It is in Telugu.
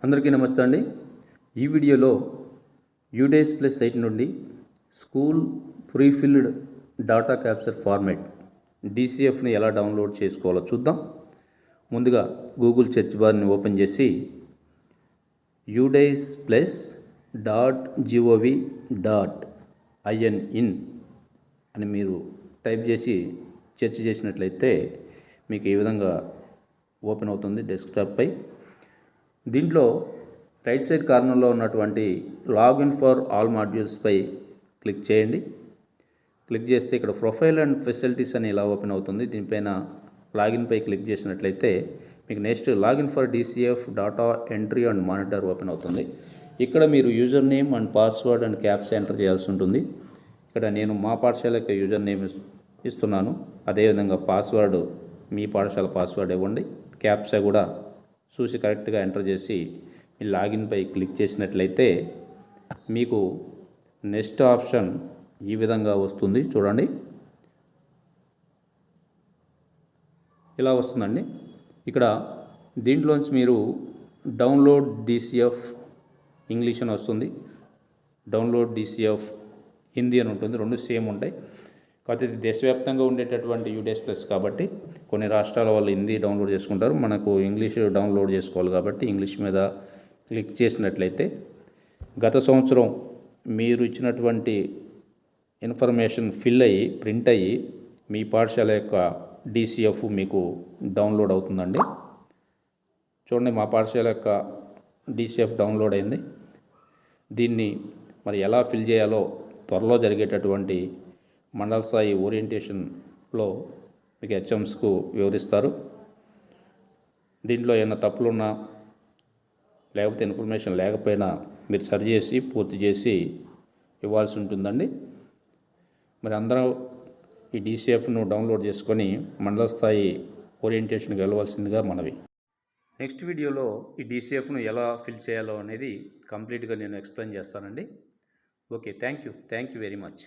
అందరికీ నమస్తే అండి. ఈ వీడియోలో యూడేస్ ప్లస్ సైట్ నుండి school prefilled data capture format DCFని ఎలా డౌన్లోడ్ చేసుకోవాలో చూద్దాం. ముందుగా గూగుల్ సెర్చ్ బార్ని ఓపెన్ చేసి udasplace.gov.in అని మీరు టైప్ చేసి సెర్చ్ చేసినట్లయితే మీకు ఈ విధంగా ఓపెన్ అవుతుంది డెస్క్టాప్పై. దీంట్లో రైట్ సైడ్ కార్నర్లో ఉన్నటువంటి లాగిన్ ఫర్ ఆల్ మాడ్యూల్స్పై క్లిక్ చేయండి. క్లిక్ చేస్తే ఇక్కడ ప్రొఫైల్ అండ్ ఫెసిలిటీస్ అని ఇలా ఓపెన్ అవుతుంది. దీనిపైన లాగిన్పై క్లిక్ చేసినట్లయితే మీకు next login for DCF data entry and monitor open అవుతుంది. ఇక్కడ మీరు user name and password and caps enter చేయాల్సి ఉంటుంది. ఇక్కడ నేను మా పాఠశాల యొక్క యూజర్ నేమ్ ఇస్తున్నాను. అదేవిధంగా పాస్వర్డ్ మీ పాఠశాల పాస్వర్డ్ ఇవ్వండి. క్యాప్సా కూడా చూసి కరెక్ట్గా ఎంటర్ చేసి మీ లాగిన్పై క్లిక్ చేసినట్లయితే మీకు నెక్స్ట్ ఆప్షన్ ఈ విధంగా వస్తుంది. చూడండి, ఇలా వస్తుందండి. ఇక్కడ దీంట్లోంచి మీరు డౌన్లోడ్ DCF ఇంగ్లీష్ అని వస్తుంది, డౌన్లోడ్ DCF హిందీ అని ఉంటుంది. రెండు సేమ్ ఉంటాయి. కాకపోతే ఇది దేశవ్యాప్తంగా ఉండేటటువంటి యూడేస్ ప్లస్ కాబట్టి కొన్ని రాష్ట్రాల వాళ్ళు హిందీ డౌన్లోడ్ చేసుకుంటారు. మనకు ఇంగ్లీష్ డౌన్లోడ్ చేసుకోవాలి కాబట్టి ఇంగ్లీష్ మీద క్లిక్ చేసినట్లయితే గత సంవత్సరం మీరు ఇచ్చినటువంటి ఇన్ఫర్మేషన్ ఫిల్ అయ్యి ప్రింట్ అయ్యి మీ పాఠశాల యొక్క DCF మీకు డౌన్లోడ్ అవుతుందండి. చూడండి, మా పాఠశాల యొక్క DCF డౌన్లోడ్ అయింది. దీన్ని మరి ఎలా ఫిల్ చేయాలో త్వరలో జరిగేటటువంటి మండల స్థాయి ఓరియంటేషన్లో మీకు HMSకు వివరిస్తారు. దీంట్లో ఏమైనా తప్పులున్నా లేకపోతే ఇన్ఫర్మేషన్ లేకపోయినా మీరు సరి చేసి పూర్తి చేసి ఇవ్వాల్సి ఉంటుందండి. మరి అందరూ ఈ DCFను డౌన్లోడ్ చేసుకొని మండల స్థాయి ఓరియంటేషన్కి వెళ్ళవలసిందిగా మనవి. నెక్స్ట్ వీడియోలో ఈ DCFను ఎలా ఫిల్ చేయాలో అనేది కంప్లీట్గా నేను ఎక్స్ప్లెయిన్ చేస్తానండి. Okay, thank you very much.